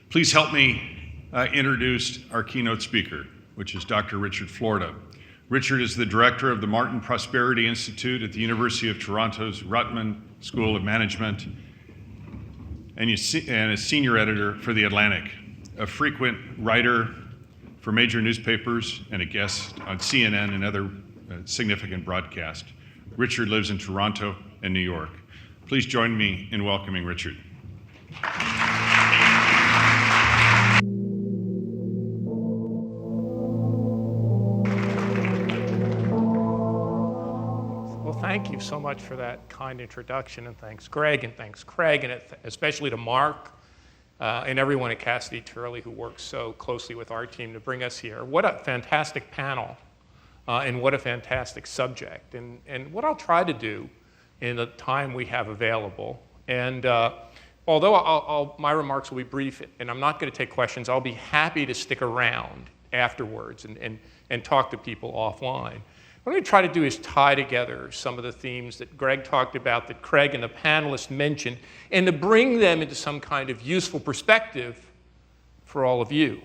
Please help me introduce our keynote speaker, which is Dr. Richard Florida. Richard is the director of the Martin Prosperity Institute at the University of Toronto's Rutman School of Management and a senior editor for The Atlantic, a frequent writer for major newspapers and a guest on CNN and other significant broadcasts. Richard lives in Toronto and New York. Please join me in welcoming Richard. Thank you so much for that kind introduction, and thanks Greg, and thanks Craig, and especially to Mark and everyone at Cassidy Turley who works so closely with our team to bring us here. What a fantastic panel, and what a fantastic subject. And what I'll try to do in the time we have available, and although my remarks will be brief and I'm not going to take questions, I'll be happy to stick around afterwards and talk to people offline. What I'm going to try to do is tie together some of the themes that Greg talked about, that Craig and the panelists mentioned, and to bring them into some kind of useful perspective for all of you.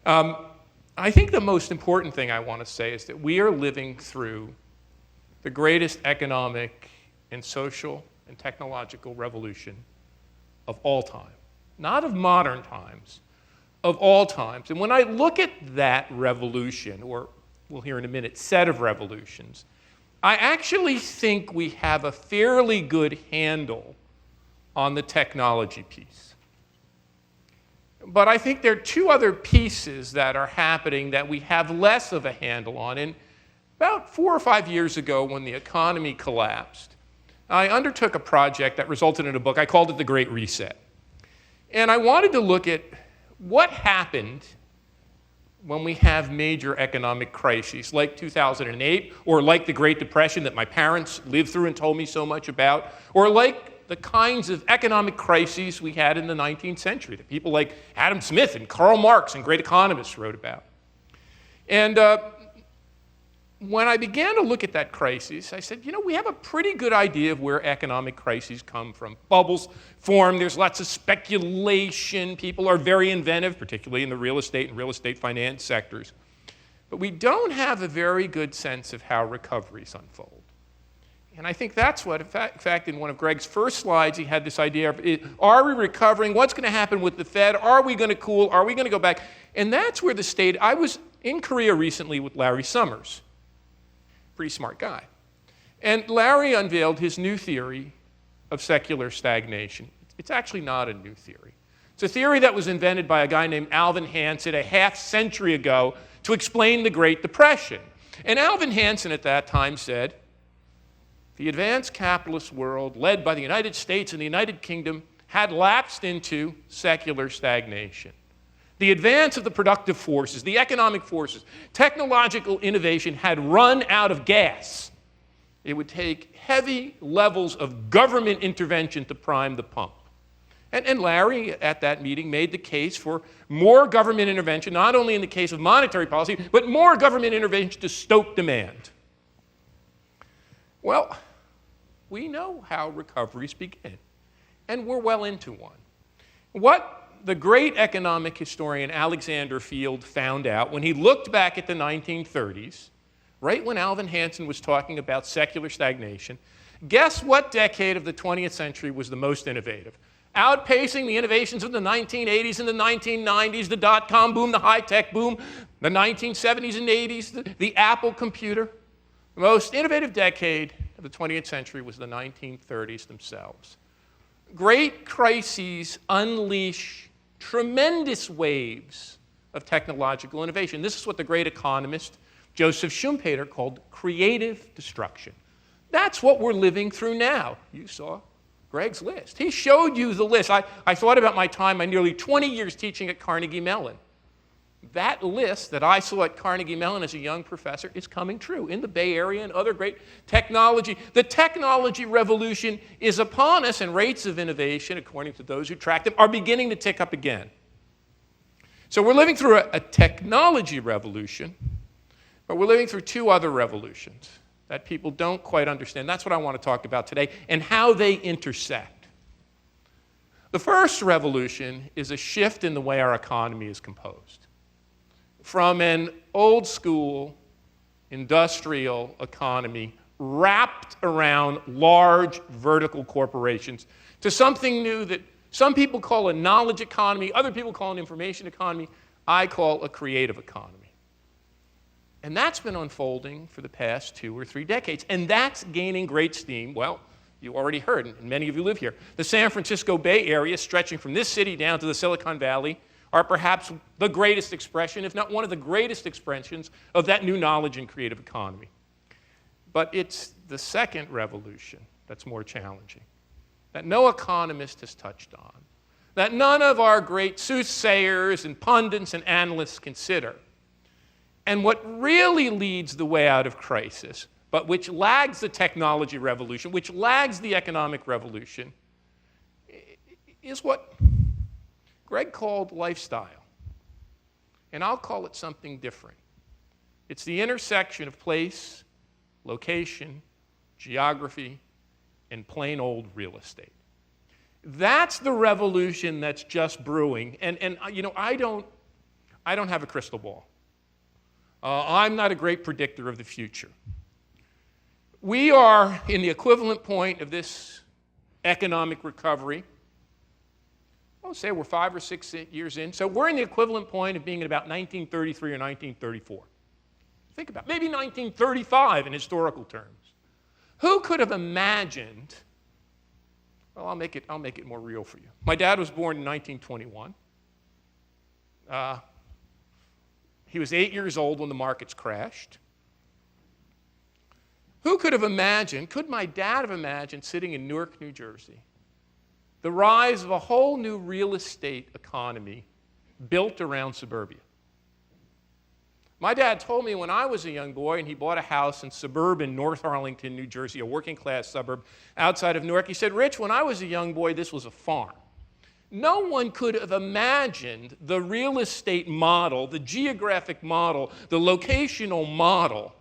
I think the most important thing I want to say is that we are living through the greatest economic and social and technological revolution of all time. Not of modern times, of all times. And when I look at that revolution, or we'll hear in a minute, set of revolutions, I actually think we have a fairly good handle on the technology piece. But I think there are two other pieces that are happening that we have less of a handle on. And about 4 or 5 years ago, when the economy collapsed, I undertook a project that resulted in a book. I called it The Great Reset. And I wanted to look at what happened when we have major economic crises like 2008, or like the Great Depression that my parents lived through and told me so much about, or like the kinds of economic crises we had in the 19th century that people like Adam Smith and Karl Marx and great economists wrote about. And when I began to look at that crisis, I said, we have a pretty good idea of where economic crises come from. Bubbles form, there's lots of speculation, people are very inventive, particularly in the real estate and real estate finance sectors. But we don't have a very good sense of how recoveries unfold. And I think that's what, in fact, in one of Greg's first slides, he had this idea of, are we recovering? What's going to happen with the Fed? Are we going to cool? Are we going to go back? And that's where the state, I was in Korea recently with Larry Summers. Pretty smart guy. And Larry unveiled his new theory of secular stagnation. It's actually not a new theory. It's a theory that was invented by a guy named Alvin Hansen a half-century ago to explain the Great Depression. And Alvin Hansen at that time said, the advanced capitalist world, led by the United States and the United Kingdom, had lapsed into secular stagnation. The advance of the productive forces, the economic forces, technological innovation had run out of gas. It would take heavy levels of government intervention to prime the pump. And Larry, at that meeting, made the case for more government intervention, not only in the case of monetary policy, but more government intervention to stoke demand. Well, we know how recoveries begin, and we're well into one. What the great economic historian Alexander Field found out when he looked back at the 1930s, right when Alvin Hansen was talking about secular stagnation, guess what decade of the 20th century was the most innovative? Outpacing the innovations of the 1980s and the 1990s, the dot-com boom, the high-tech boom, the 1970s and 80s, the Apple computer. The most innovative decade of the 20th century was the 1930s themselves. Great crises unleash tremendous waves of technological innovation. This is what the great economist Joseph Schumpeter called creative destruction. That's what we're living through now. You saw Greg's list. He showed you the list. I thought about my time, my nearly 20 years teaching at Carnegie Mellon. That list that I saw at Carnegie Mellon as a young professor is coming true in the Bay Area and other great technology. The technology revolution is upon us, and rates of innovation, according to those who track them, are beginning to tick up again. So we're living through a technology revolution, but we're living through two other revolutions that people don't quite understand. That's what I want to talk about today, and how they intersect. The first revolution is a shift in the way our economy is composed. From an old school industrial economy wrapped around large vertical corporations to something new that some people call a knowledge economy, other people call an information economy, I call a creative economy. And that's been unfolding for the past 2 or 3 decades, and that's gaining great steam. Well, you already heard, and many of you live here. The San Francisco Bay Area, stretching from this city down to the Silicon Valley, are perhaps the greatest expression, if not one of the greatest expressions, of that new knowledge and creative economy. But it's the second revolution that's more challenging, that no economist has touched on, that none of our great soothsayers and pundits and analysts consider. And what really leads the way out of crisis, but which lags the technology revolution, which lags the economic revolution, is what Greg called lifestyle. And I'll call it something different. It's the intersection of place, location, geography, and plain old real estate. That's the revolution that's just brewing. And you know, I don't have a crystal ball. I'm not a great predictor of the future. We are in the equivalent point of this economic recovery. I'll say we're 5 or 6 years in. So we're in the equivalent point of being at about 1933 or 1934. Think about it. Maybe 1935 in historical terms. Who could have imagined? Well, I'll make it more real for you. My dad was born in 1921. He was 8 years old when the markets crashed. Who could have imagined, could my dad have imagined sitting in Newark, New Jersey, the rise of a whole new real estate economy built around suburbia? My dad told me when I was a young boy and he bought a house in suburban North Arlington, New Jersey, a working class suburb outside of Newark, he said, "Rich, when I was a young boy, this was a farm." No one could have imagined the real estate model, the geographic model, the locational model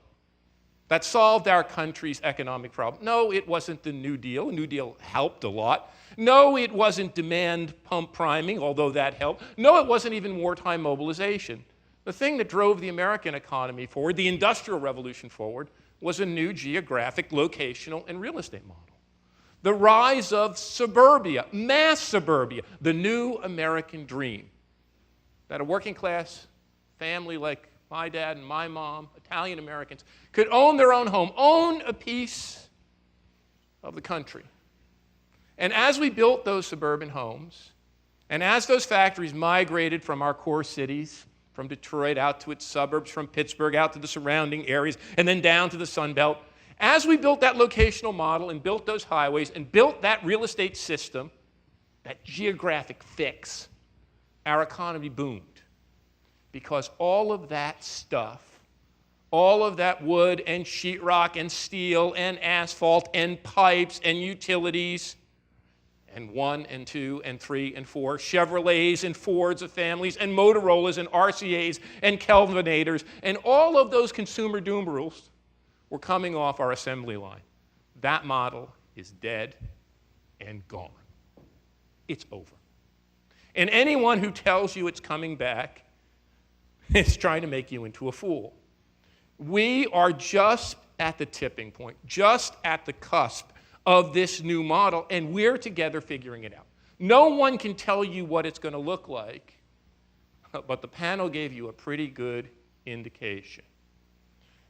that solved our country's economic problem. No, it wasn't the New Deal. The New Deal helped a lot. No, it wasn't demand pump priming, although that helped. No, it wasn't even wartime mobilization. The thing that drove the American economy forward, the Industrial Revolution forward, was a new geographic, locational, and real estate model. The rise of suburbia, mass suburbia, the new American dream. That a working class family like my dad and my mom, Italian Americans, could own their own home, own a piece of the country. And as we built those suburban homes, and as those factories migrated from our core cities, from Detroit out to its suburbs, from Pittsburgh out to the surrounding areas, and then down to the Sun Belt, as we built that locational model and built those highways and built that real estate system, that geographic fix, our economy boomed. Because all of that stuff, all of that wood and sheetrock and steel and asphalt and pipes and utilities, and 1 and 2 and 3 and 4, Chevrolets and Fords of families and Motorola's and RCA's and Kelvinators, and all of those consumer doom rules were coming off our assembly line. That model is dead and gone. It's over. And anyone who tells you it's coming back is trying to make you into a fool. We are just at the tipping point, just at the cusp of this new model, and we're together figuring it out. No one can tell you what it's going to look like, but the panel gave you a pretty good indication.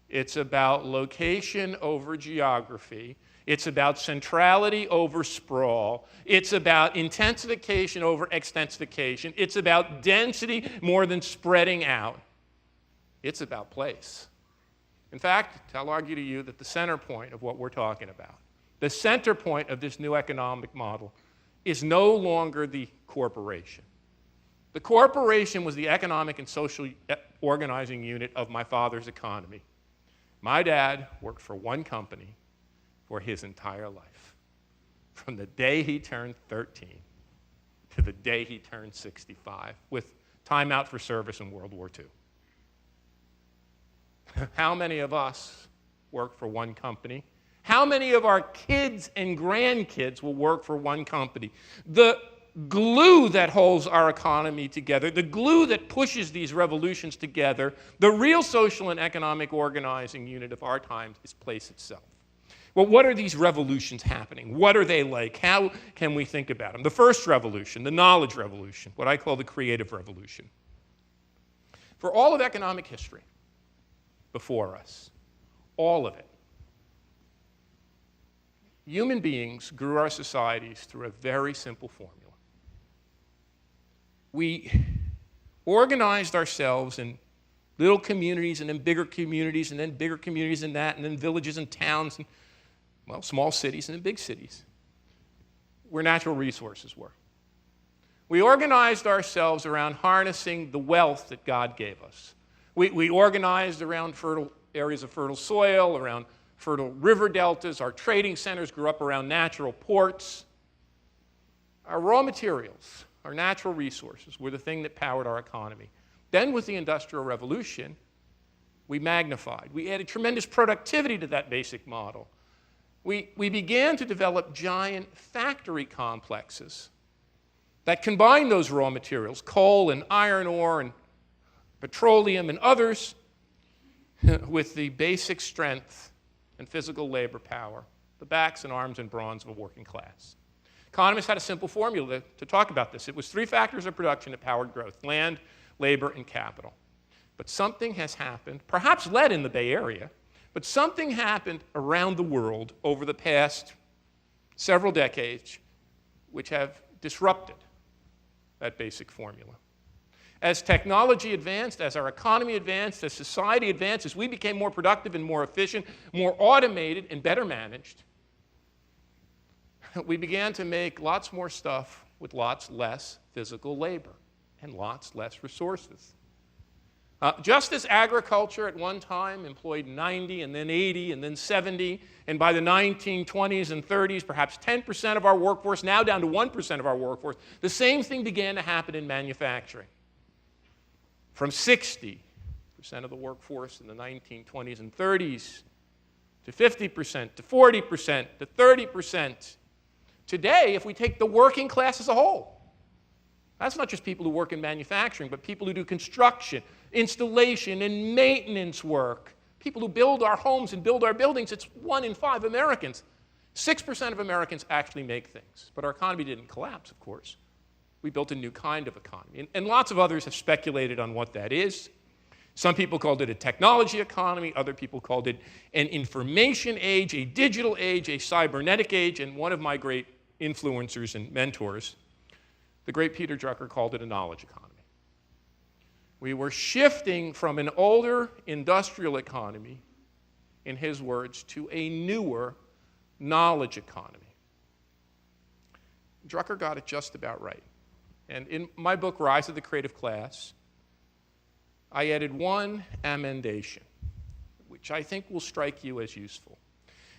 It's about location over geography. It's about centrality over sprawl. It's about intensification over extensification. It's about density more than spreading out. It's about place. In fact, I'll argue to you that the center point of what we're talking about, the center point of this new economic model, is no longer the corporation. The corporation was the economic and social organizing unit of my father's economy. My dad worked for one company for his entire life, from the day he turned 13 to the day he turned 65, with time out for service in World War II. How many of us work for one company? How many of our kids and grandkids will work for one company? The glue that holds our economy together, the glue that pushes these revolutions together, the real social and economic organizing unit of our times is place itself. Well, what are these revolutions happening? What are they like? How can we think about them? The first revolution, the knowledge revolution, what I call the creative revolution. For all of economic history before us, all of it, human beings grew our societies through a very simple formula. We organized ourselves in little communities and then bigger communities and then bigger communities and that and then villages and towns and, well, small cities and then big cities where natural resources were. We organized ourselves around harnessing the wealth that God gave us. We organized around fertile areas of fertile soil, around fertile river deltas. Our trading centers grew up around natural ports. Our raw materials, our natural resources, were the thing that powered our economy. Then with the Industrial Revolution, we magnified. We added tremendous productivity to that basic model. We began to develop giant factory complexes that combined those raw materials, coal and iron ore and petroleum and others, with the basic strength and physical labor power, the backs and arms and brawns of a working class. Economists had a simple formula to talk about this. It was three factors of production that powered growth: land, labor, and capital. But something has happened, perhaps led in the Bay Area, but something happened around the world over the past several decades which have disrupted that basic formula. As technology advanced, as our economy advanced, as society advanced, as we became more productive and more efficient, more automated and better managed, we began to make lots more stuff with lots less physical labor and lots less resources. Just as agriculture at one time employed 90 and then 80 and then 70, and by the 1920s and 30s, perhaps 10% of our workforce, now down to 1% of our workforce, the same thing began to happen in manufacturing. From 60% of the workforce in the 1920s and 30s to 50%, to 40%, to 30%. Today, if we take the working class as a whole, that's not just people who work in manufacturing, but people who do construction, installation, and maintenance work, people who build our homes and build our buildings. It's 1 in 5 Americans. 6% of Americans actually make things. But our economy didn't collapse, of course. We built a new kind of economy. And lots of others have speculated on what that is. Some people called it a technology economy. Other people called it an information age, a digital age, a cybernetic age. And one of my great influencers and mentors, the great Peter Drucker, called it a knowledge economy. We were shifting from an older industrial economy, in his words, to a newer knowledge economy. Drucker got it just about right. And in my book, Rise of the Creative Class, I added one amendation, which I think will strike you as useful.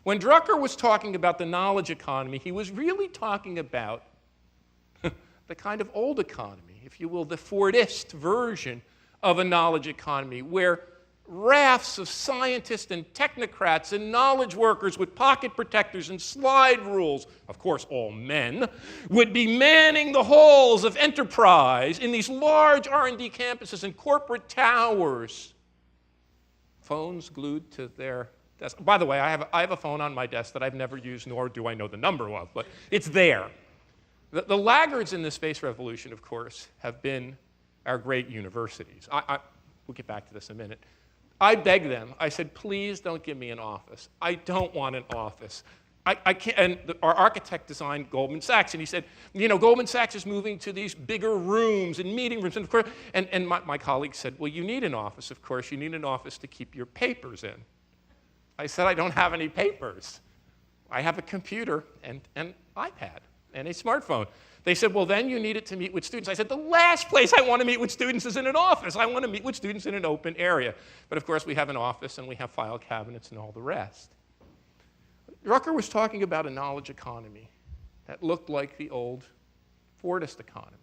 When Drucker was talking about the knowledge economy, he was really talking about the kind of old economy, if you will, the Fordist version of a knowledge economy, where rafts of scientists and technocrats and knowledge workers with pocket protectors and slide rules, of course all men, would be manning the halls of enterprise in these large R&D campuses and corporate towers. Phones glued to their desk. By the way, I have a phone on my desk that I've never used, nor do I know the number of, but it's there. The laggards in the space revolution, of course, have been our great universities. We'll get back to this in a minute. I begged them. I said, please don't give me an office. I don't want an office. I can't. And our architect designed Goldman Sachs, and he said, you know, Goldman Sachs is moving to these bigger rooms and meeting rooms. And of course, and my colleague said, well, you need an office, of course. You need an office to keep your papers in. I said, I don't have any papers. I have a computer and an iPad and a smartphone. They said, well, then you need it to meet with students. I said, the last place I want to meet with students is in an office. I want to meet with students in an open area. But of course, we have an office, and we have file cabinets and all the rest. Drucker was talking about a knowledge economy that looked like the old Fordist economy,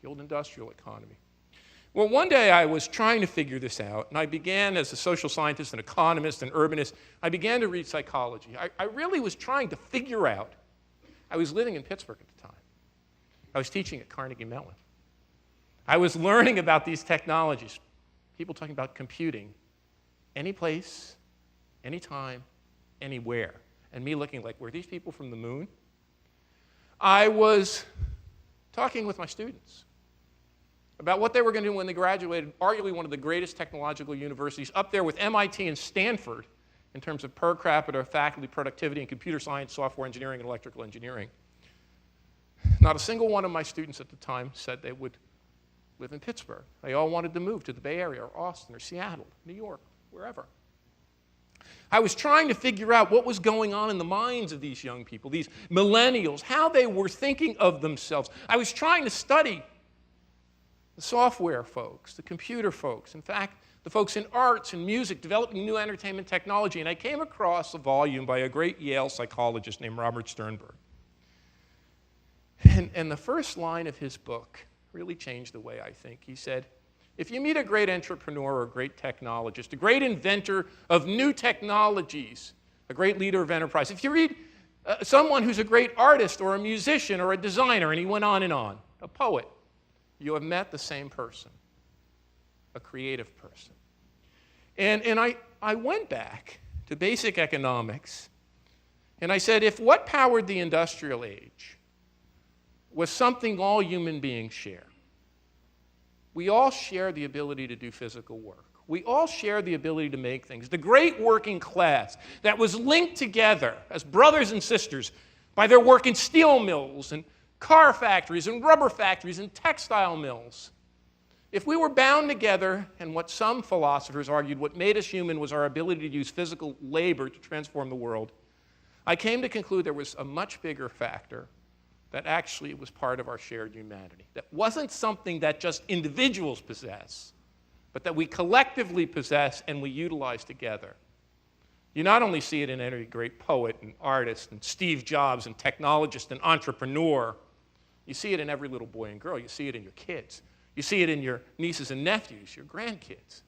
the old industrial economy. Well, one day I was trying to figure this out, and I began, as a social scientist, an economist, an urbanist, I began to read psychology. I really was trying to figure out. I was living in Pittsburgh at the time. I was teaching at Carnegie Mellon. I was learning about these technologies, people talking about computing, any place, anytime, anywhere. And me looking like, were these people from the moon? I was talking with my students about what they were going to do when they graduated, arguably one of the greatest technological universities, up there with MIT and Stanford in terms of per capita faculty productivity in computer science, software engineering, and electrical engineering. Not a single one of my students at the time said they would live in Pittsburgh. They all wanted to move to the Bay Area or Austin or Seattle, New York, wherever. I was trying to figure out what was going on in the minds of these young people, these millennials, how they were thinking of themselves. I was trying to study the software folks, the computer folks, in fact, the folks in arts and music, developing new entertainment technology. And I came across a volume by a great Yale psychologist named Robert Sternberg. And the first line of his book really changed the way I think. He said, if you meet a great entrepreneur or a great technologist, a great inventor of new technologies, a great leader of enterprise, if you read someone who's a great artist or a musician or a designer, and he went on, a poet, you have met the same person, a creative person. And I went back to basic economics, and I said, if what powered the industrial age was something all human beings share, we all share the ability to do physical work. We all share the ability to make things. The great working class that was linked together as brothers and sisters by their work in steel mills and car factories and rubber factories and textile mills. If we were bound together, and what some philosophers argued what made us human was our ability to use physical labor to transform the world, I came to conclude there was a much bigger factor that actually was part of our shared humanity. That wasn't something that just individuals possess, but that we collectively possess and we utilize together. You not only see it in every great poet and artist and Steve Jobs and technologist and entrepreneur, you see it in every little boy and girl. You see it in your kids. You see it in your nieces and nephews, your grandkids.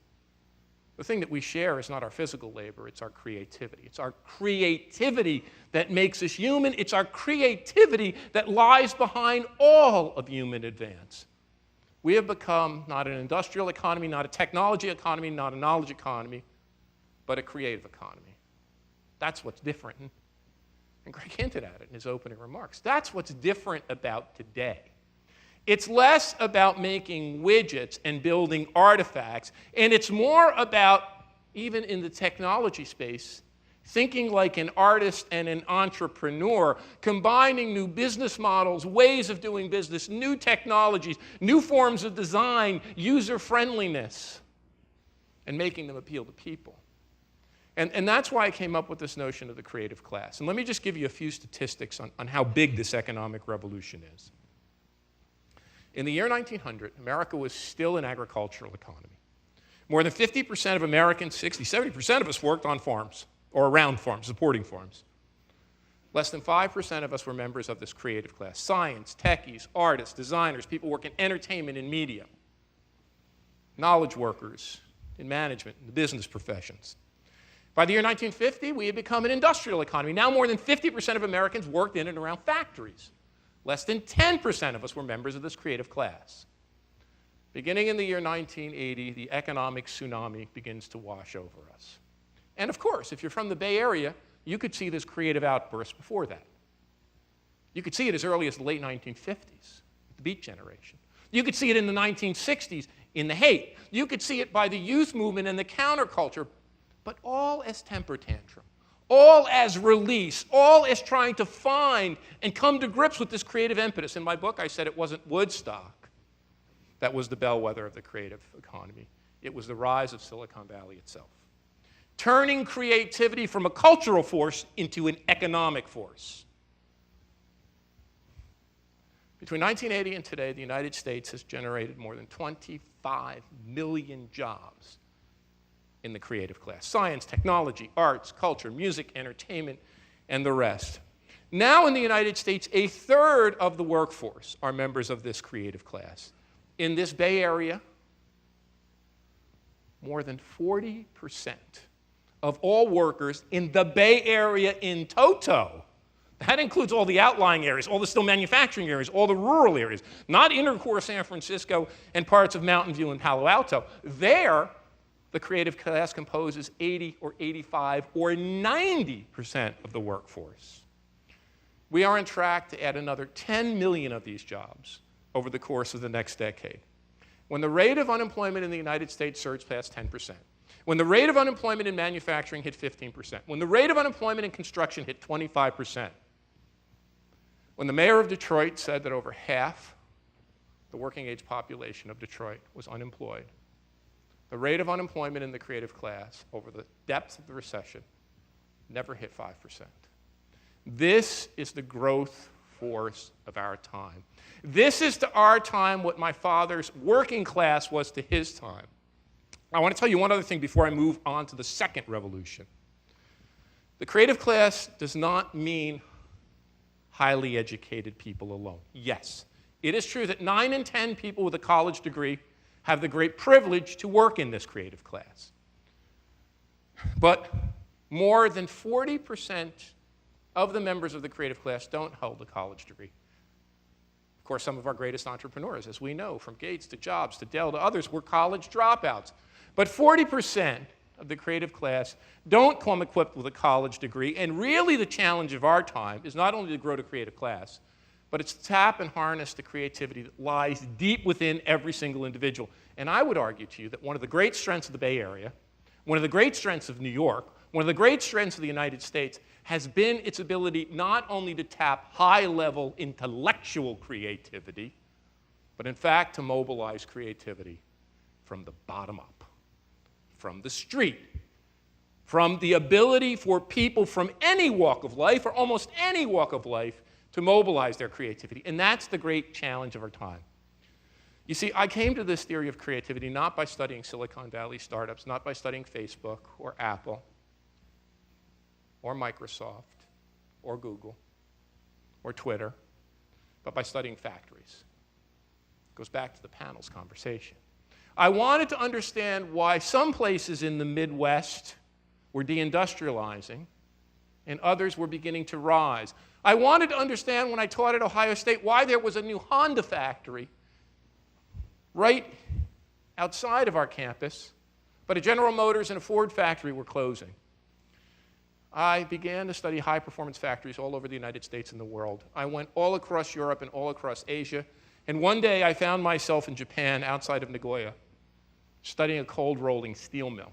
The thing that we share is not our physical labor, it's our creativity. It's our creativity that makes us human. It's our creativity that lies behind all of human advance. We have become not an industrial economy, not a technology economy, not a knowledge economy, but a creative economy. That's what's different. And Greg hinted at it in his opening remarks. That's what's different about today. It's less about making widgets and building artifacts, and it's more about, even in the technology space, thinking like an artist and an entrepreneur, combining new business models, ways of doing business, new technologies, new forms of design, user-friendliness, and making them appeal to people. And that's why I came up with this notion of the creative class. And let me just give you a few statistics on how big this economic revolution is. In the year 1900, America was still an agricultural economy. More than 50% of Americans, 70% of us worked on farms or around farms, supporting farms. Less than 5% of us were members of this creative class. Science, techies, artists, designers, people working in entertainment and media, knowledge workers in management, in the business professions. By the year 1950, we had become an industrial economy. Now more than 50% of Americans worked in and around factories. Less than 10% of us were members of this creative class. Beginning in the year 1980, the economic tsunami begins to wash over us. And of course, if you're from the Bay Area, you could see this creative outburst before that. You could see it as early as the late 1950s, the Beat Generation. You could see it in the 1960s in the Hate. You could see it by the youth movement and the counterculture, but all as temper tantrum. All as release, all as trying to find and come to grips with this creative impetus. In my book, I said it wasn't Woodstock that was the bellwether of the creative economy. It was the rise of Silicon Valley itself. Turning creativity from a cultural force into an economic force. Between 1980 and today, the United States has generated more than 25 million jobs in the creative class. Science, technology, arts, culture, music, entertainment, and the rest. Now in the United States, a third of the workforce are members of this creative class. In this Bay Area, more than 40% of all workers in the Bay Area in toto That includes all the outlying areas, all the still manufacturing areas, all the rural areas, not inner core San Francisco and parts of Mountain View and Palo Alto. There, the creative class composes 80 or 85 or 90% of the workforce. We are on track to add another 10 million of these jobs over the course of the next decade. When the rate of unemployment in the United States surged past 10%, when the rate of unemployment in manufacturing hit 15%, when the rate of unemployment in construction hit 25%, when the mayor of Detroit said that over half the working age population of Detroit was unemployed, the rate of unemployment in the creative class over the depths of the recession never hit 5%. This is the growth force of our time. This is to our time what my father's working class was to his time. I want to tell you one other thing before I move on to the second revolution. The creative class does not mean highly educated people alone. Yes, it is true that 9 in 10 people with a college degree have the great privilege to work in this creative class. But more than 40% of the members of the creative class don't hold a college degree. Of course, some of our greatest entrepreneurs, as we know, from Gates to Jobs to Dell to others, were college dropouts. But 40% of the creative class don't come equipped with a college degree, and really the challenge of our time is not only to grow the creative class, but it's to tap and harness the creativity that lies deep within every single individual. And I would argue to you that one of the great strengths of the Bay Area, one of the great strengths of New York, one of the great strengths of the United States has been its ability not only to tap high-level intellectual creativity, but in fact to mobilize creativity from the bottom up, from the street, from the ability for people from any walk of life, or almost any walk of life, to mobilize their creativity. And that's the great challenge of our time. You see, I came to this theory of creativity not by studying Silicon Valley startups, not by studying Facebook or Apple or Microsoft or Google or Twitter, but by studying factories. It goes back to the panel's conversation. I wanted to understand why some places in the Midwest were deindustrializing and others were beginning to rise. I wanted to understand when I taught at Ohio State why there was a new Honda factory right outside of our campus, but a General Motors and a Ford factory were closing. I began to study high-performance factories all over the United States and the world. I went all across Europe and all across Asia, and one day I found myself in Japan outside of Nagoya studying a cold rolling steel mill.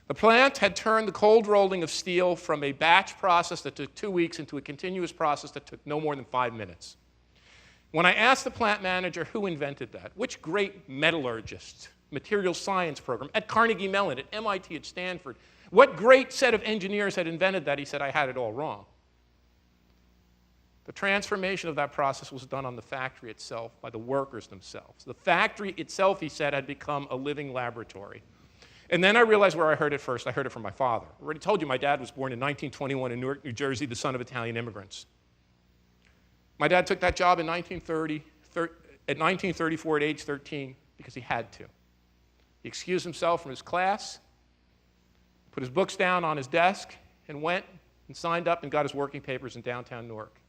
The plant had turned the cold rolling of steel from a batch process that took 2 weeks into a continuous process that took no more than 5 minutes. When I asked the plant manager who invented that, which great metallurgist, material science program, at Carnegie Mellon, at MIT, at Stanford, what great set of engineers had invented that, he said, I had it all wrong. The transformation of that process was done on the factory itself by the workers themselves. The factory itself, he said, had become a living laboratory. And then I realized where I heard it first. I heard it from my father. I already told you my dad was born in 1921 in Newark, New Jersey, the son of Italian immigrants. My dad took that job in 1934 at age 13 because he had to. He excused himself from his class, put his books down on his desk, and went and signed up and got his working papers in downtown Newark.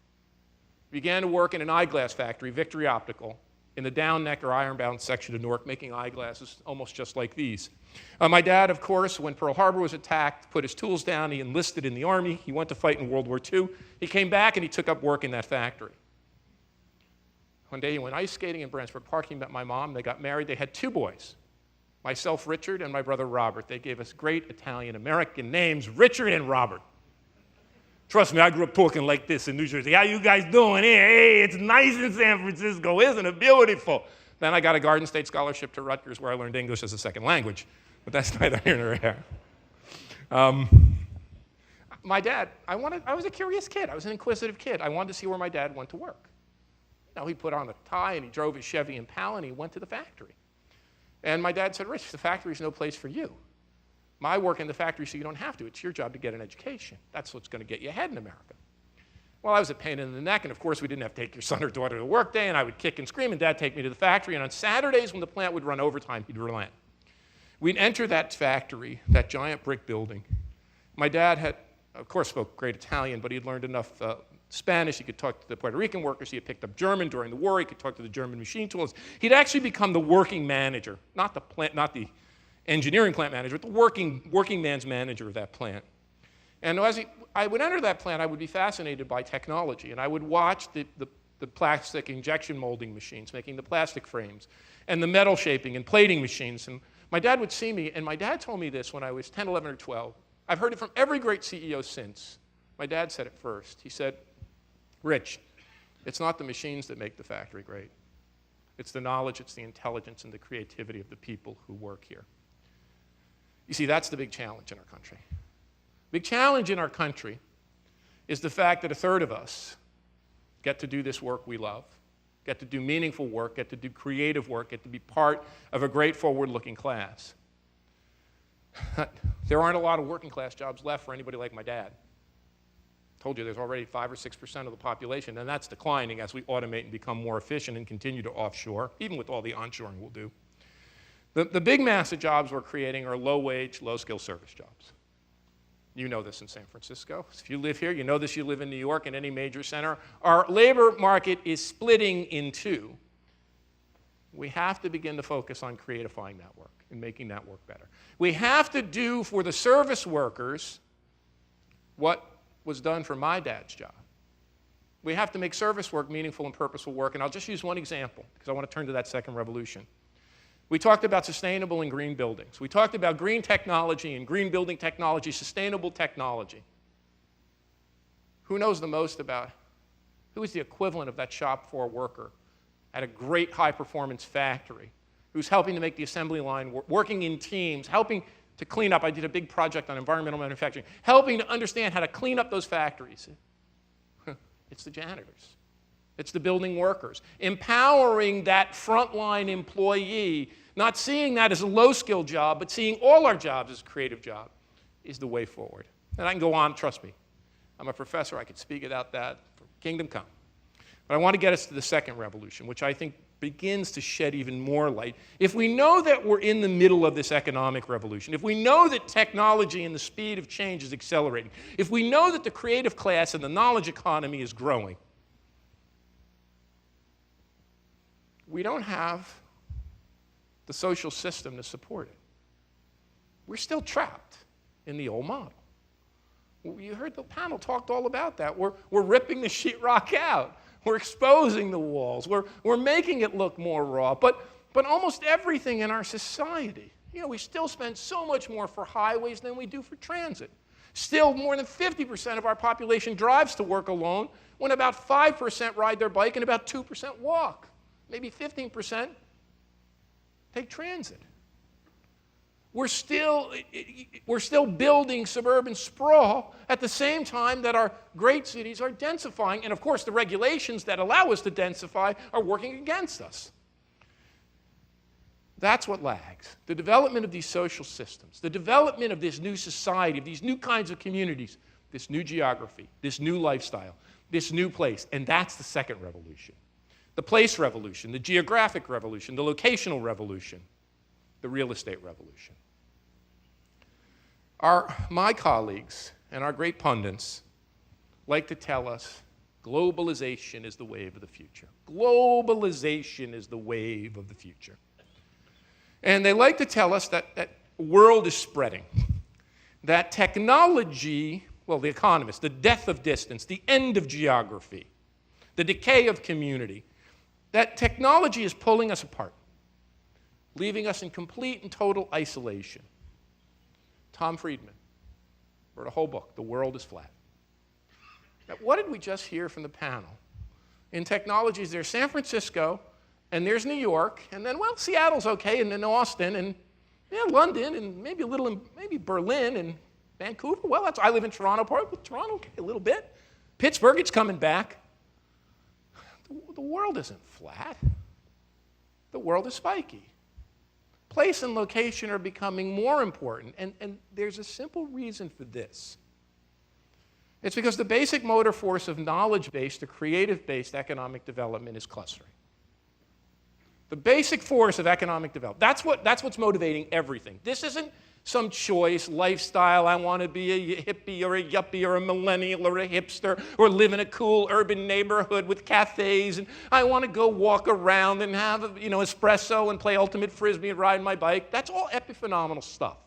He began to work in an eyeglass factory, Victory Optical, in the Down Neck or Ironbound section of Newark, making eyeglasses almost just like these. My dad, of course, when Pearl Harbor was attacked, put his tools down. He enlisted in the Army. He went to fight in World War II. He came back and he took up work in that factory. One day he went ice skating in Brandsburg Park. He met my mom. They got married. They had 2 boys, myself, Richard, and my brother, Robert. They gave us great Italian-American names, Richard and Robert. Trust me, I grew up talking like this in New Jersey. How you guys doing here? Hey, it's nice in San Francisco, isn't it beautiful? Then I got a Garden State scholarship to Rutgers where I learned English as a second language. But that's neither here nor there. My dad, I was a curious kid. I was an inquisitive kid. I wanted to see where my dad went to work. You know, he put on a tie and he drove his Chevy Impala and he went to the factory. And my dad said, Rich, the factory's no place for you. My work in the factory so you don't have to. It's your job to get an education. That's what's going to get you ahead in America. Well, I was a pain in the neck, and of course we didn't have to take your son or daughter to work day, and I would kick and scream, and Dad take me to the factory, and on Saturdays when the plant would run overtime, he'd relent. We'd enter that factory, that giant brick building. My dad had of course, spoke great Italian, but he had learned enough Spanish. He could talk to the Puerto Rican workers. He had picked up German during the war. He could talk to the German machine tools. He'd actually become the working manager, not the engineering plant manager, but the working man's manager of that plant. And as I would enter that plant, I would be fascinated by technology, and I would watch the plastic injection molding machines making the plastic frames, and the metal shaping and plating machines. And my dad would see me, and my dad told me this when I was 10, 11, or 12. I've heard it from every great CEO since. My dad said it first. He said, "Rich, it's not the machines that make the factory great. It's the knowledge, it's the intelligence, and the creativity of the people who work here." You see, that's the big challenge in our country. Big challenge in our country is the fact that a third of us get to do this work we love, get to do meaningful work, get to do creative work, get to be part of a great forward-looking class. There aren't a lot of working class jobs left for anybody like my dad. I told you there's already 5 or 6% of the population, and that's declining as we automate and become more efficient and continue to offshore, even with all the onshoring we'll do. The big mass of jobs we're creating are low-wage, low-skill service jobs. You know this in San Francisco. If you live here, you know this, you live in New York, in any major center. Our labor market is splitting in two. We have to begin to focus on creatifying that work and making that work better. We have to do for the service workers what was done for my dad's job. We have to make service work meaningful and purposeful work, and I'll just use one example because I want to turn to that second revolution. We talked about sustainable and green buildings. We talked about green technology and green building technology, sustainable technology. Who knows the most about, who is the equivalent of that shop floor worker at a great high-performance factory who's helping to make the assembly line, working in teams, helping to clean up? I did a big project on environmental manufacturing, helping to understand how to clean up those factories. It's the janitors. It's the building workers. Empowering that frontline employee, not seeing that as a low-skill job, but seeing all our jobs as a creative job, is the way forward. And I can go on, trust me. I'm a professor. I could speak about that for kingdom come. But I want to get us to the second revolution, which I think begins to shed even more light. If we know that we're in the middle of this economic revolution, if we know that technology and the speed of change is accelerating, if we know that the creative class and the knowledge economy is growing, we don't have the social system to support it. We're still trapped in the old model. You heard the panel talked all about that. We're ripping the sheetrock out. We're exposing the walls. We're making it look more raw. But almost everything in our society, we still spend so much more for highways than we do for transit. Still, more than 50% of our population drives to work alone, when about 5% ride their bike and about 2% walk. Maybe 15% take transit. We're still building suburban sprawl at the same time that our great cities are densifying. And of course, the regulations that allow us to densify are working against us. That's what lags. The development of these social systems, the development of this new society, of these new kinds of communities, this new geography, this new lifestyle, this new place. And that's the second revolution. The place revolution, the geographic revolution, the locational revolution, the real estate revolution. My colleagues and our great pundits like to tell us globalization is the wave of the future. Globalization is the wave of the future. And they like to tell us that the world is spreading, that technology, well, the economists, the death of distance, the end of geography, the decay of community, that technology is pulling us apart, leaving us in complete and total isolation. Tom Friedman wrote a whole book, The World is Flat. Now, what did we just hear from the panel? In technologies, there's San Francisco, and there's New York, and then, well, Seattle's okay, and then Austin, and London, and maybe a little, maybe Berlin, and Vancouver. Well, I live in Toronto, part of Toronto, okay, a little bit. Pittsburgh, it's coming back. The world isn't flat. The world is spiky. Place and location are becoming more important, and there's a simple reason for this. It's because the basic motor force of knowledge-based or creative-based economic development is clustering. The basic force of economic development, that's what's motivating everything. This isn't some choice, lifestyle. I want to be a hippie or a yuppie or a millennial or a hipster or live in a cool urban neighborhood with cafes. And I want to go walk around and have espresso and play ultimate frisbee and ride my bike. That's all epiphenomenal stuff.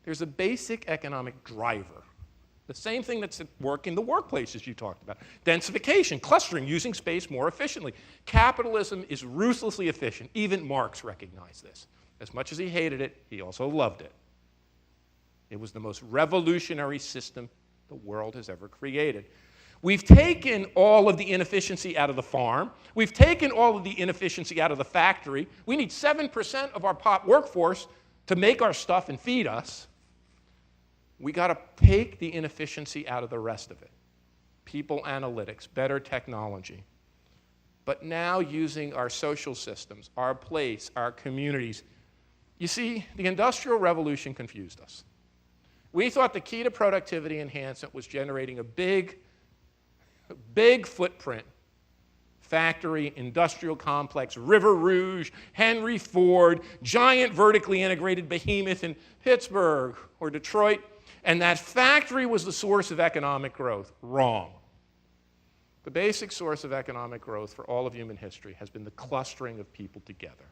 There's a basic economic driver. The same thing that's at work in the workplaces you talked about. Densification, clustering, using space more efficiently. Capitalism is ruthlessly efficient. Even Marx recognized this. As much as he hated it, he also loved it. It was the most revolutionary system the world has ever created. We've taken all of the inefficiency out of the farm. We've taken all of the inefficiency out of the factory. We need 7% of our workforce to make our stuff and feed us. We got to take the inefficiency out of the rest of it. People analytics, better technology. But now using our social systems, our place, our communities. You see, the Industrial Revolution confused us. We thought the key to productivity enhancement was generating a big footprint. Factory, industrial complex, River Rouge, Henry Ford, giant vertically integrated behemoth in Pittsburgh or Detroit. And that factory was the source of economic growth. Wrong. The basic source of economic growth for all of human history has been the clustering of people together.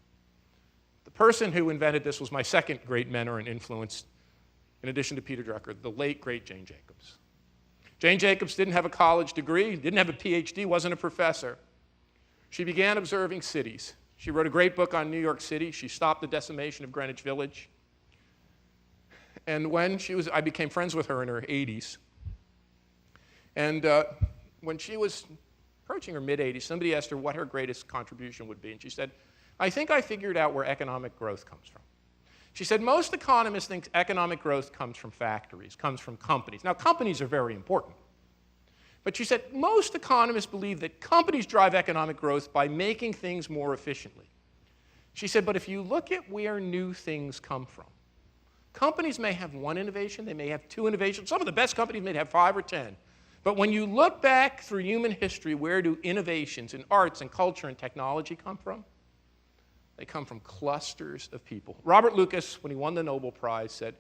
The person who invented this was my second great mentor and influence, in addition to Peter Drucker, the late, great Jane Jacobs. Jane Jacobs didn't have a college degree, didn't have a PhD, wasn't a professor. She began observing cities. She wrote a great book on New York City. She stopped the decimation of Greenwich Village. And I became friends with her in her 80s. And when she was approaching her mid-80s, somebody asked her what her greatest contribution would be. And she said, I think I figured out where economic growth comes from. She said, most economists think economic growth comes from factories, comes from companies. Now, companies are very important. But she said, most economists believe that companies drive economic growth by making things more efficiently. She said, but if you look at where new things come from, companies may have one innovation, they may have two innovations. Some of the best companies may have 5 or 10. But when you look back through human history, where do innovations in arts and culture and technology come from? They come from clusters of people. Robert Lucas, when he won the Nobel Prize, said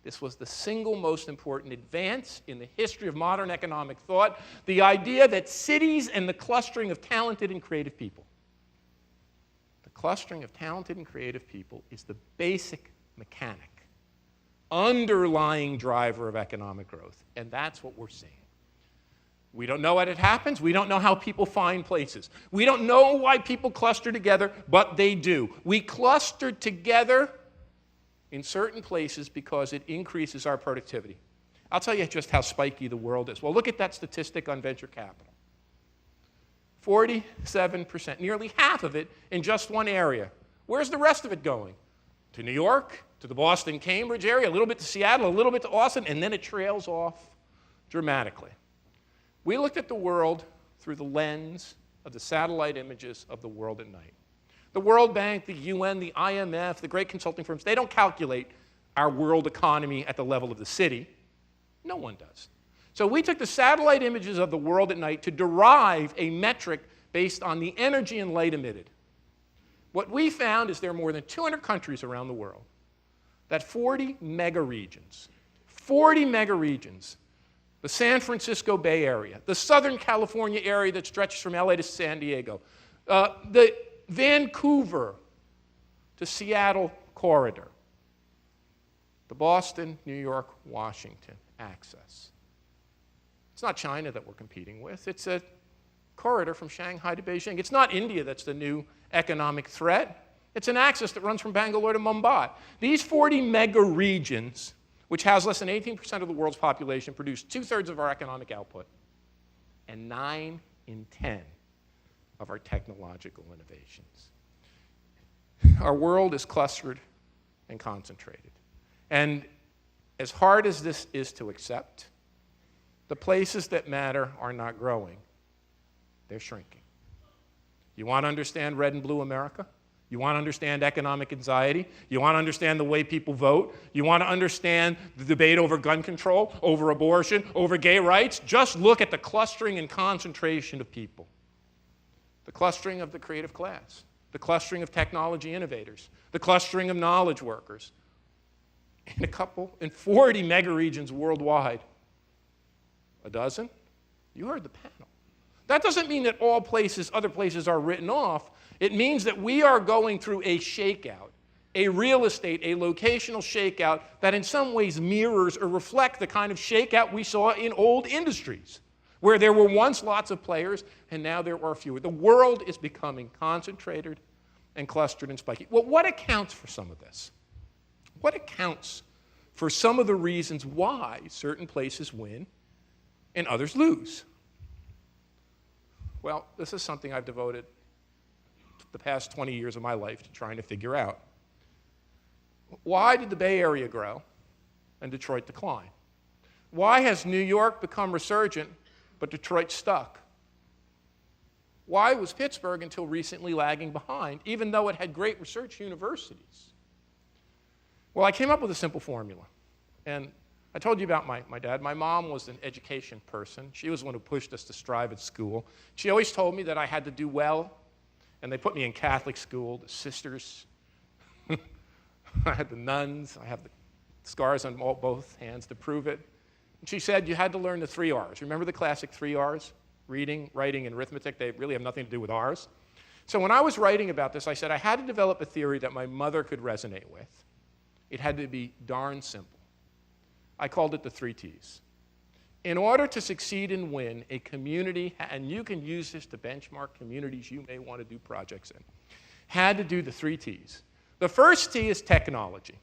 this was the single most important advance in the history of modern economic thought, the idea that cities and the clustering of talented and creative people. The clustering of talented and creative people is the basic mechanic, underlying driver of economic growth, and that's what we're seeing. We don't know what it happens. We don't know how people find places. We don't know why people cluster together, but they do. We cluster together in certain places because it increases our productivity. I'll tell you just how spiky the world is. Well, look at that statistic on venture capital. 47%, nearly half of it in just one area. Where's the rest of it going? To New York, to the Boston, Cambridge area, a little bit to Seattle, a little bit to Austin, and then it trails off dramatically. We looked at the world through the lens of the satellite images of the world at night. The World Bank, the UN, the IMF, the great consulting firms, they don't calculate our world economy at the level of the city. No one does. So we took the satellite images of the world at night to derive a metric based on the energy and light emitted. What we found is there are more than 200 countries around the world that 40 megaregions, the San Francisco Bay Area, the Southern California area that stretches from LA to San Diego, the Vancouver to Seattle corridor, the Boston, New York, Washington axis. It's not China that we're competing with. It's a corridor from Shanghai to Beijing. It's not India that's the new economic threat. It's an axis that runs from Bangalore to Mumbai. These 40 megaregions, which has less than 18% of the world's population, produce 2/3 of our economic output and 9 in 10 of our technological innovations. Our world is clustered and concentrated. And as hard as this is to accept, the places that matter are not growing. They're shrinking. You want to understand red and blue America? You want to understand economic anxiety? You want to understand the way people vote? You want to understand the debate over gun control, over abortion, over gay rights? Just look at the clustering and concentration of people. The clustering of the creative class, the clustering of technology innovators, the clustering of knowledge workers. in 40 megaregions worldwide. A dozen? You heard the panel. That doesn't mean that all places, other places are written off. It means that we are going through a shakeout, a real estate, a locational shakeout that in some ways mirrors or reflect the kind of shakeout we saw in old industries, where there were once lots of players and now there are fewer. The world is becoming concentrated and clustered and spiky. Well, what accounts for some of this? What accounts for some of the reasons why certain places win and others lose? Well, this is something I've devoted the past 20 years of my life to trying to figure out. Why did the Bay Area grow and Detroit decline? Why has New York become resurgent but Detroit stuck? Why was Pittsburgh until recently lagging behind, even though it had great research universities? Well, I came up with a simple formula. And I told you about my dad. My mom was an education person. She was the one who pushed us to strive at school. She always told me that I had to do well. And they put me in Catholic school, the sisters. I had the nuns. I have the scars on both hands to prove it. And she said you had to learn the 3 R's. Remember the classic 3 R's? Reading, writing, and arithmetic. They really have nothing to do with R's. So when I was writing about this, I said I had to develop a theory that my mother could resonate with. It had to be darn simple. I called it the 3 T's. In order to succeed and win, a community, and you can use this to benchmark communities you may want to do projects in, had to do the 3 T's. The first T is technology.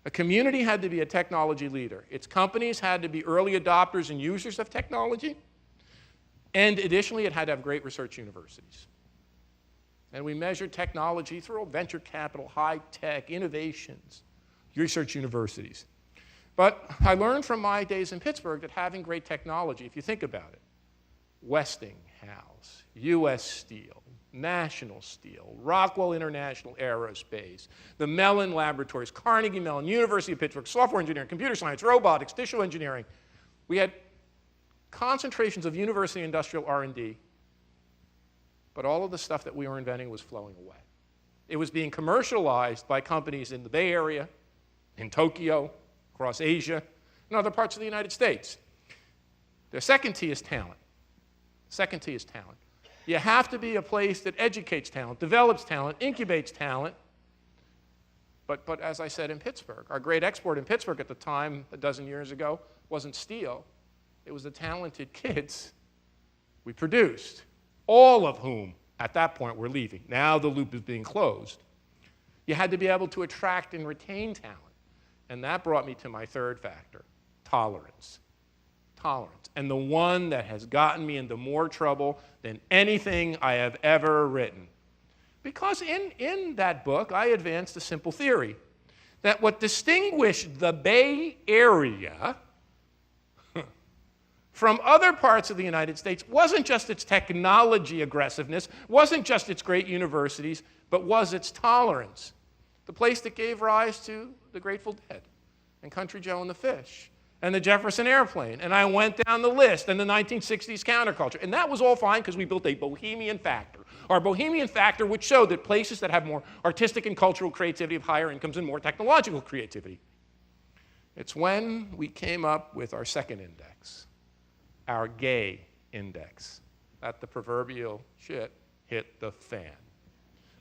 A community had to be a technology leader. Its companies had to be early adopters and users of technology. And additionally, it had to have great research universities. And we measured technology through venture capital, high-tech, innovations, research universities. But I learned from my days in Pittsburgh that having great technology, if you think about it, Westinghouse, U.S. Steel, National Steel, Rockwell International Aerospace, the Mellon Laboratories, Carnegie Mellon, University of Pittsburgh, software engineering, computer science, robotics, tissue engineering. We had concentrations of university industrial R&D, but all of the stuff that we were inventing was flowing away. It was being commercialized by companies in the Bay Area, in Tokyo, across Asia, and other parts of the United States. The second T is talent. Second T is talent. You have to be a place that educates talent, develops talent, incubates talent. But as I said in Pittsburgh, our great export in Pittsburgh at the time, a dozen years ago, wasn't steel. It was the talented kids we produced, all of whom at that point were leaving. Now the loop is being closed. You had to be able to attract and retain talent. And that brought me to my third factor, tolerance. Tolerance. And the one that has gotten me into more trouble than anything I have ever written. Because in that book, I advanced a simple theory that what distinguished the Bay Area from other parts of the United States wasn't just its technology aggressiveness, wasn't just its great universities, but was its tolerance. The place that gave rise to the Grateful Dead, and Country Joe and the Fish, and the Jefferson Airplane, and I went down the list, and the 1960s counterculture. And that was all fine because we built a bohemian factor. Our bohemian factor would show that places that have more artistic and cultural creativity have higher incomes and more technological creativity. It's when we came up with our second index, our gay index, that the proverbial shit hit the fan.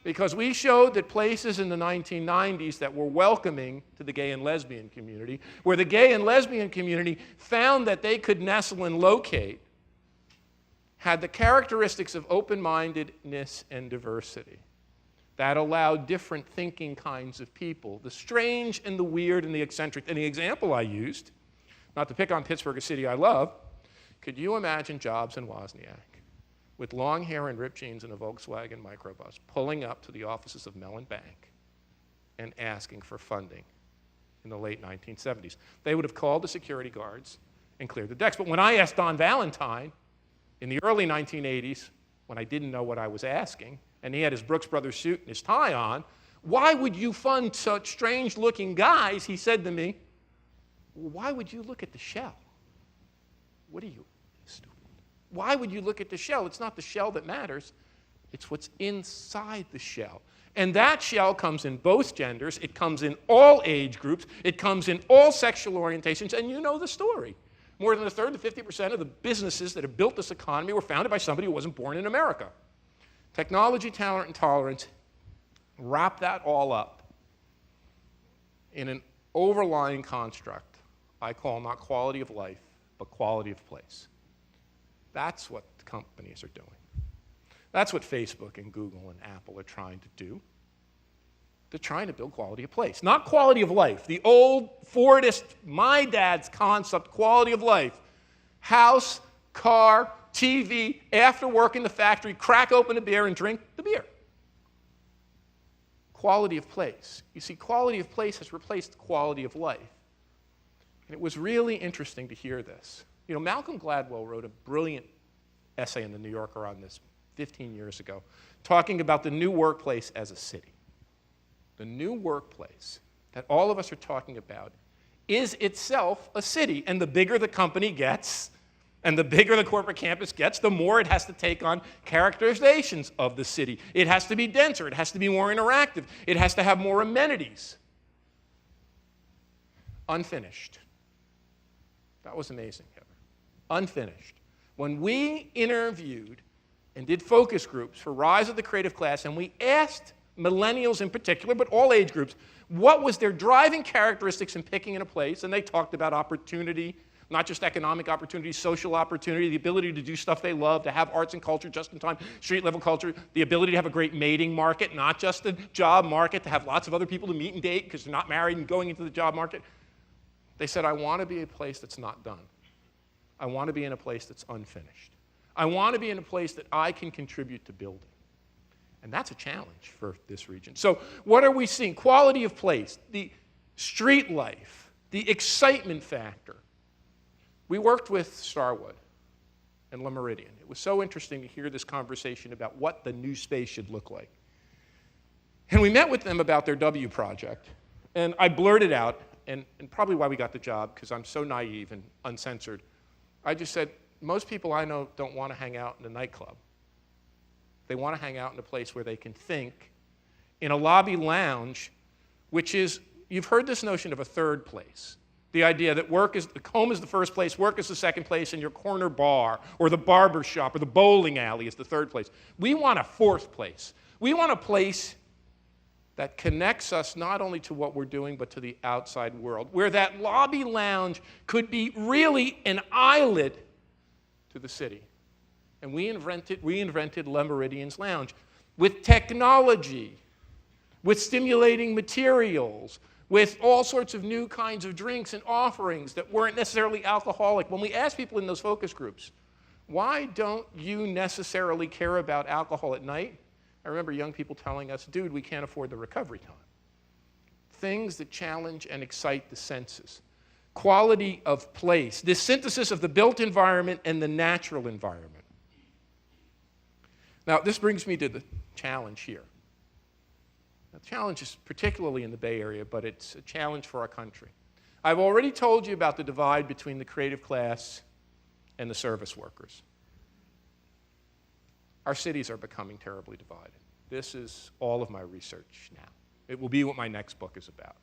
Because we showed that places in the 1990s that were welcoming to the gay and lesbian community, where the gay and lesbian community found that they could nestle and locate, had the characteristics of open-mindedness and diversity that allowed different thinking kinds of people, the strange and the weird and the eccentric. And the example I used, not to pick on Pittsburgh, a city I love, could you imagine Jobs and Wozniak with long hair and ripped jeans in a Volkswagen microbus, pulling up to the offices of Mellon Bank and asking for funding in the late 1970s? They would have called the security guards and cleared the decks. But when I asked Don Valentine in the early 1980s, when I didn't know what I was asking, and he had his Brooks Brothers suit and his tie on, why would you fund such strange-looking guys? He said to me, well, why would you look at the shell? What are you, stupid? Why would you look at the shell? It's not the shell that matters. It's what's inside the shell. And that shell comes in both genders. It comes in all age groups. It comes in all sexual orientations. And you know the story. More than a third to 50% of the businesses that have built this economy were founded by somebody who wasn't born in America. Technology, talent, and tolerance wrap that all up in an overlying construct I call not quality of life, but quality of place. That's what the companies are doing. That's what Facebook and Google and Apple are trying to do. They're trying to build quality of place, not quality of life. The old Fordist, my dad's concept, quality of life. House, car, TV, after work in the factory, crack open a beer and drink the beer. Quality of place. You see, quality of place has replaced quality of life. And it was really interesting to hear this. You know, Malcolm Gladwell wrote a brilliant essay in the New Yorker on this 15 years ago, talking about the new workplace as a city. The new workplace that all of us are talking about is itself a city. And the bigger the company gets, and the bigger the corporate campus gets, the more it has to take on characterizations of the city. It has to be denser. It has to be more interactive. It has to have more amenities. Unfinished. That was amazing, Heather. Unfinished. When we interviewed and did focus groups for Rise of the Creative Class, and we asked millennials in particular, but all age groups, what was their driving characteristics in picking in a place, and they talked about opportunity, not just economic opportunity, social opportunity, the ability to do stuff they love, to have arts and culture just in time, street-level culture, the ability to have a great mating market, not just a job market, to have lots of other people to meet and date because they're not married and going into the job market. They said, I want to be a place that's not done. I want to be in a place that's unfinished. I want to be in a place that I can contribute to building. And that's a challenge for this region. So what are we seeing? Quality of place, the street life, the excitement factor. We worked with Starwood and Le Méridien. It was so interesting to hear this conversation about what the new space should look like. And we met with them about their W project. And I blurted out, and probably why we got the job, because I'm so naive and uncensored, I just said, most people I know don't want to hang out in a nightclub. They want to hang out in a place where they can think in a lobby lounge, which is, you've heard this notion of a third place. The idea that home is the first place, work is the second place, and your corner bar, or the barber shop, or the bowling alley is the third place. We want a fourth place. We want a place that connects us not only to what we're doing, but to the outside world, where that lobby lounge could be really an islet to the city. And we invented Le Méridien's Lounge with technology, with stimulating materials, with all sorts of new kinds of drinks and offerings that weren't necessarily alcoholic. When we asked people in those focus groups, why don't you necessarily care about alcohol at night? I remember young people telling us, dude, we can't afford the recovery time. Things that challenge and excite the senses. Quality of place, this synthesis of the built environment and the natural environment. Now, this brings me to the challenge here. The challenge is particularly in the Bay Area, but it's a challenge for our country. I've already told you about the divide between the creative class and the service workers. Our cities are becoming terribly divided. This is all of my research now. It will be what my next book is about.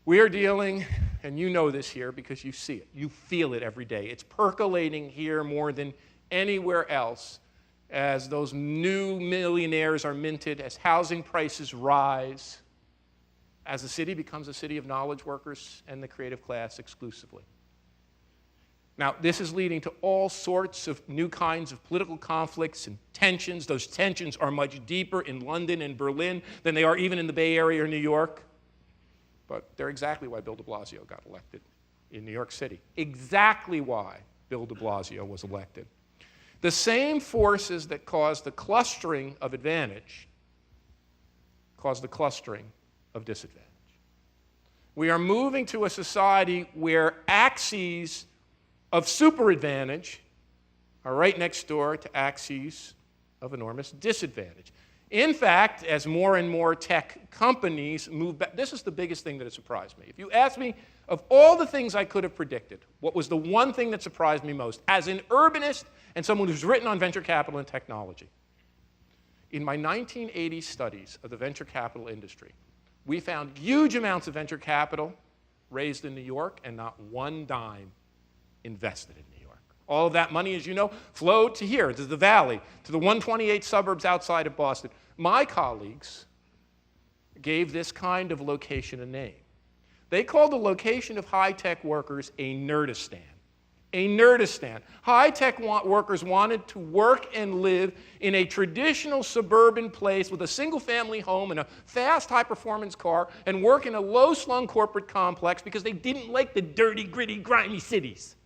We are dealing, and you know this here because you see it, you feel it every day. It's percolating here more than anywhere else as those new millionaires are minted, as housing prices rise, as the city becomes a city of knowledge workers and the creative class exclusively. Now, this is leading to all sorts of new kinds of political conflicts and tensions. Those tensions are much deeper in London and Berlin than they are even in the Bay Area or New York. But they're exactly why Bill de Blasio got elected in New York City. Exactly why Bill de Blasio was elected. The same forces that caused the clustering of advantage caused the clustering of disadvantage. We are moving to a society where axes of superadvantage are right next door to axes of enormous disadvantage. In fact, as more and more tech companies move back, this is the biggest thing that has surprised me. If you ask me, of all the things I could have predicted, what was the one thing that surprised me most, as an urbanist and someone who's written on venture capital and technology, In my 1980 studies of the venture capital industry, we found huge amounts of venture capital raised in New York and not one dime invested in New York. All of that money, as you know, flowed to here, to the Valley, to the 128 suburbs outside of Boston. My colleagues gave this kind of location a name. They called the location of high-tech workers a nerdistan. A nerdistan. High-tech workers wanted to work and live in a traditional suburban place with a single-family home and a fast, high-performance car and work in a low-slung corporate complex because they didn't like the dirty, gritty, grimy cities.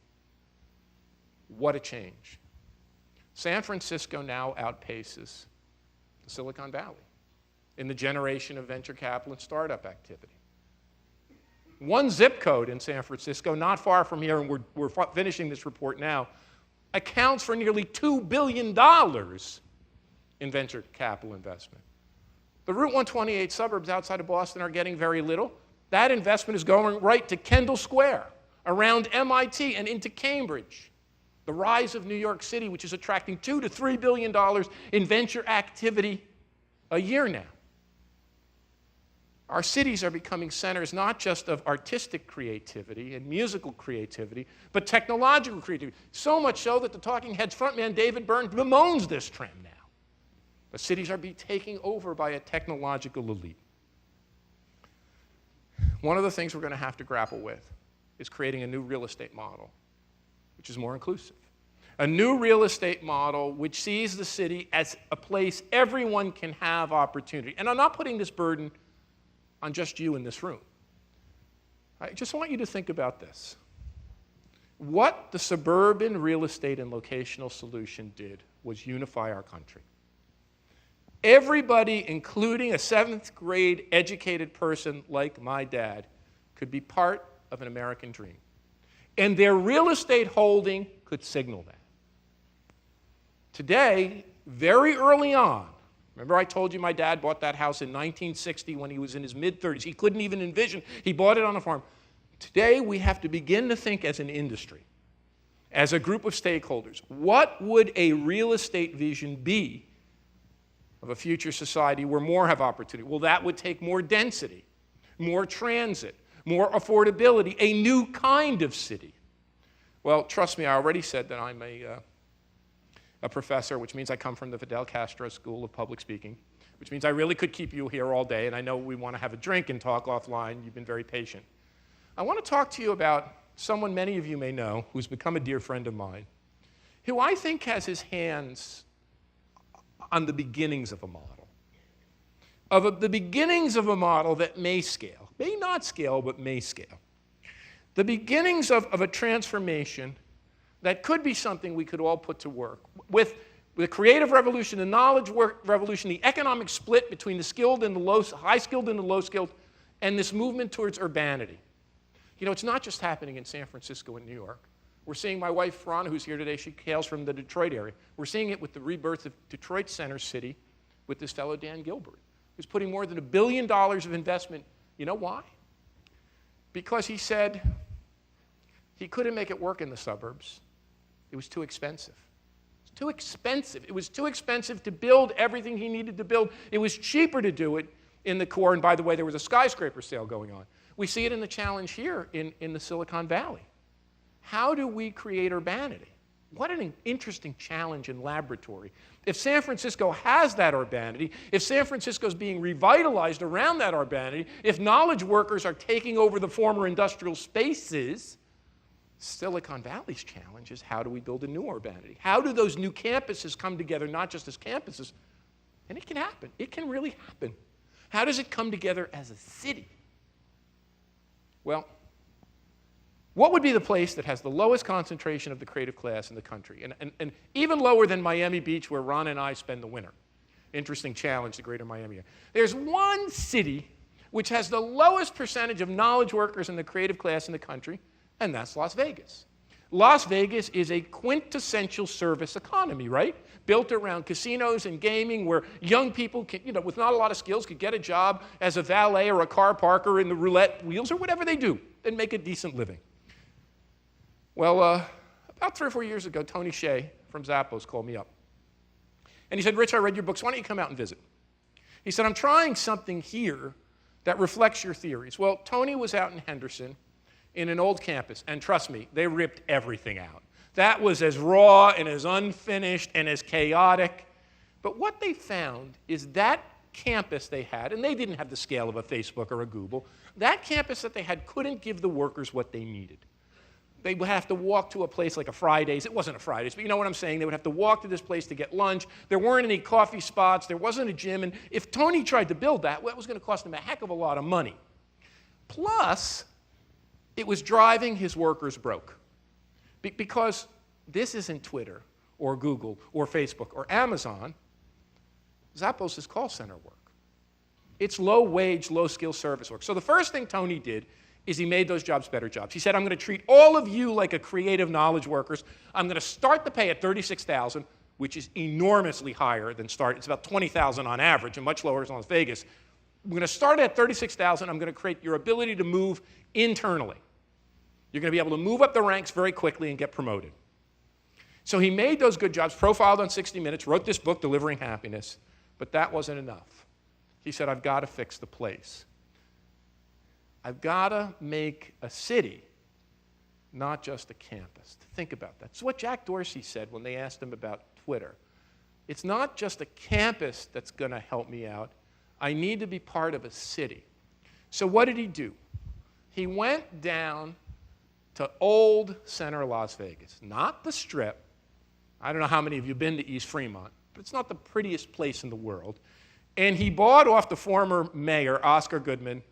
What a change. San Francisco now outpaces the Silicon Valley in the generation of venture capital and startup activity. One zip code in San Francisco, not far from here, and we're finishing this report now, accounts for nearly $2 billion in venture capital investment. The Route 128 suburbs outside of Boston are getting very little. That investment is going right to Kendall Square, around MIT, and into Cambridge. The rise of New York City, which is attracting $2 to $3 billion in venture activity a year now. Our cities are becoming centers not just of artistic creativity and musical creativity, but technological creativity. So much so that the Talking Heads frontman David Byrne bemoans this trend now. The cities are being taken over by a technological elite. One of the things we're going to have to grapple with is creating a new real estate model, which is more inclusive. A new real estate model which sees the city as a place everyone can have opportunity. And I'm not putting this burden on just you in this room. I just want you to think about this. What the suburban real estate and locational solution did was unify our country. Everybody, including a 7th grade educated person like my dad, could be part of an American dream. And their real estate holding could signal that. Today, very early on, remember I told you my dad bought that house in 1960 when he was in his mid-30s. He couldn't even envision. He bought it on a farm. Today, we have to begin to think as an industry, as a group of stakeholders. What would a real estate vision be of a future society where more have opportunity? Well, that would take more density, more transit, more affordability, a new kind of city. Well, trust me, I already said that I'm a professor, which means I come from the Fidel Castro School of Public Speaking, which means I really could keep you here all day, and I know we want to have a drink and talk offline. You've been very patient. I want to talk to you about someone many of you may know who's become a dear friend of mine, who I think has his hands on the beginnings of a model, the beginnings of a model that may scale, may not scale, but may scale. The beginnings of a transformation that could be something we could all put to work. With the creative revolution, the knowledge revolution, the economic split between the skilled and the low, high skilled and the low skilled, and this movement towards urbanity. You know, it's not just happening in San Francisco and New York. We're seeing my wife, Ron, who's here today, she hails from the Detroit area. We're seeing it with the rebirth of Detroit Center City with this fellow, Dan Gilbert, who's putting more than $1 billion of investment. You know why? Because he said he couldn't make it work in the suburbs. It was too expensive. It was too expensive. It was too expensive to build everything he needed to build. It was cheaper to do it in the core. And by the way, there was a skyscraper sale going on. We see it in the challenge here in the Silicon Valley. How do we create urbanity? What an interesting challenge and laboratory. If San Francisco has that urbanity, if San Francisco is being revitalized around that urbanity, if knowledge workers are taking over the former industrial spaces, Silicon Valley's challenge is how do we build a new urbanity? How do those new campuses come together, not just as campuses? And it can happen. It can really happen. How does it come together as a city? Well, what would be the place that has the lowest concentration of the creative class in the country? And even lower than Miami Beach, where Ron and I spend the winter. Interesting challenge, the greater Miami area. There's one city which has the lowest percentage of knowledge workers in the creative class in the country, and that's Las Vegas. Las Vegas is a quintessential service economy, right? Built around casinos and gaming where young people, can, with not a lot of skills, could get a job as a valet or a car parker in the roulette wheels or whatever they do and make a decent living. Well, about 3 or 4 years ago, Tony Hsieh from Zappos called me up. And he said, Rich, I read your books. Why don't you come out and visit? He said, I'm trying something here that reflects your theories. Well, Tony was out in Henderson in an old campus, and trust me, they ripped everything out. That was as raw and as unfinished and as chaotic. But what they found is that campus they had, and they didn't have the scale of a Facebook or a Google, that campus that they had couldn't give the workers what they needed. They would have to walk to a place like a Fridays. It wasn't a Fridays, but you know what I'm saying? They would have to walk to this place to get lunch. There weren't any coffee spots. There wasn't a gym. And if Tony tried to build that, well, it was going to cost him a heck of a lot of money. Plus, it was driving his workers broke. Because this isn't Twitter or Google or Facebook or Amazon. Zappos is call center work. It's low-wage, low-skill service work. So the first thing Tony did is he made those jobs better jobs. He said, I'm going to treat all of you like a creative knowledge workers. I'm going to start the pay at $36,000, which is enormously higher than start. It's about $20,000 on average and much lower as Las Vegas. We're going to start at $36,000. I'm going to create your ability to move internally. You're going to be able to move up the ranks very quickly and get promoted. So he made those good jobs, profiled on 60 Minutes, wrote this book, Delivering Happiness, but that wasn't enough. He said, I've got to fix the place. I've got to make a city, not just a campus. Think about that. It's what Jack Dorsey said when they asked him about Twitter. It's not just a campus that's going to help me out. I need to be part of a city. So what did he do? He went down to old center Las Vegas, not the Strip. I don't know how many of you have been to East Fremont, but it's not the prettiest place in the world. And he bought off the former mayor, Oscar Goodman.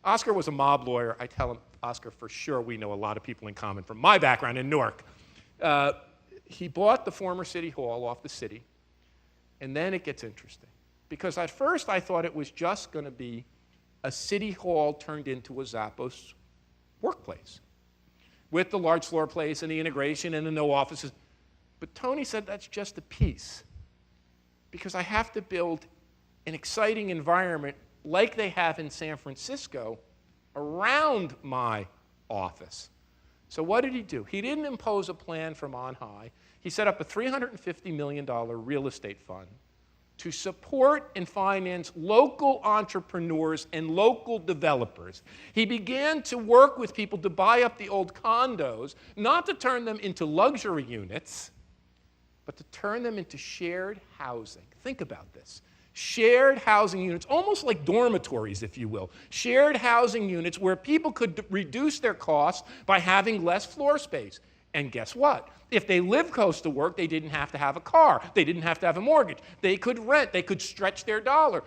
Oscar was a mob lawyer. I tell him, Oscar, for sure we know a lot of people in common from my background in Newark. He bought the former city hall off the city, and then it gets interesting. Because at first I thought it was just going to be a city hall turned into a Zappos workplace with the large floor place and the integration and the no offices. But Tony said that's just a piece, because I have to build an exciting environment like they have in San Francisco around my office. So what did he do? He didn't impose a plan from on high. He set up a $350 million real estate fund to support and finance local entrepreneurs and local developers. He began to work with people to buy up the old condos, not to turn them into luxury units, but to turn them into shared housing. Think about this. Shared housing units, almost like dormitories, if you will. Shared housing units where people could reduce their costs by having less floor space. And guess what? If they lived close to work, they didn't have to have a car. They didn't have to have a mortgage. They could rent. They could stretch their dollar.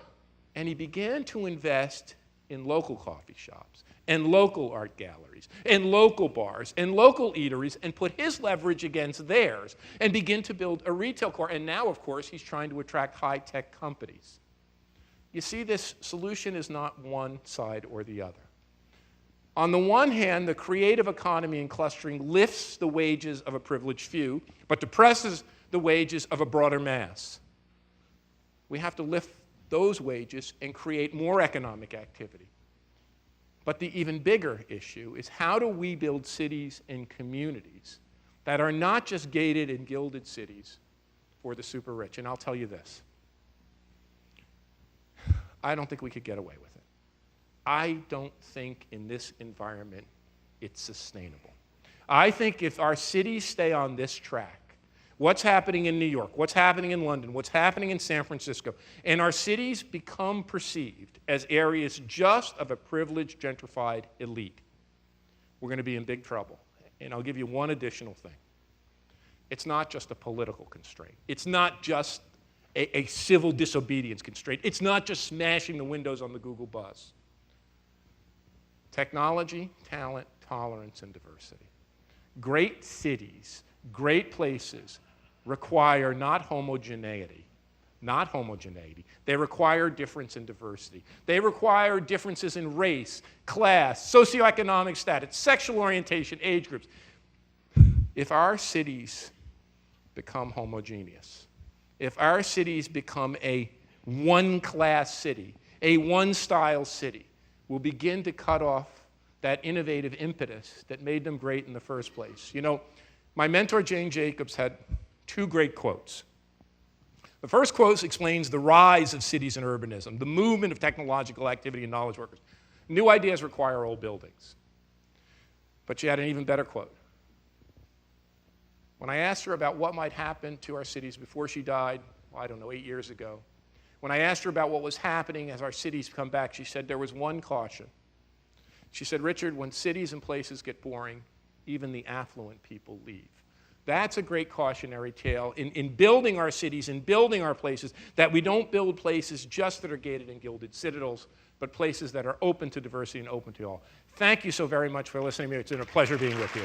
And he began to invest in local coffee shops and local art galleries and local bars and local eateries and put his leverage against theirs and begin to build a retail core. And now, of course, he's trying to attract high-tech companies. You see, this solution is not one side or the other. On the one hand, the creative economy and clustering lifts the wages of a privileged few, but depresses the wages of a broader mass. We have to lift those wages and create more economic activity. But the even bigger issue is, how do we build cities and communities that are not just gated and gilded cities for the super rich? And I'll tell you this. I don't think we could get away with it. I don't think in this environment it's sustainable. I think if our cities stay on this track, what's happening in New York, what's happening in London, what's happening in San Francisco, and our cities become perceived as areas just of a privileged, gentrified elite, we're going to be in big trouble. And I'll give you one additional thing. It's not just a political constraint. It's not just a civil disobedience constraint. It's not just smashing the windows on the Google bus. Technology, talent, tolerance, and diversity. Great cities, great places require not homogeneity. They require difference and diversity. They require differences in race, class, socioeconomic status, sexual orientation, age groups. If our cities become homogeneous, if our cities become a one-class city, a one-style city, we'll begin to cut off that innovative impetus that made them great in the first place. You know, my mentor, Jane Jacobs, had two great quotes. The first quote explains the rise of cities and urbanism, the movement of technological activity and knowledge workers. New ideas require old buildings. But she had an even better quote. When I asked her about what might happen to our cities before she died, well, I don't know, 8 years ago, when I asked her about what was happening as our cities come back, she said there was one caution. She said, Richard, when cities and places get boring, even the affluent people leave. That's a great cautionary tale in building our cities, in building our places, that we don't build places just that are gated and gilded citadels, but places that are open to diversity and open to all. Thank you so very much for listening to me. It's been a pleasure being with you.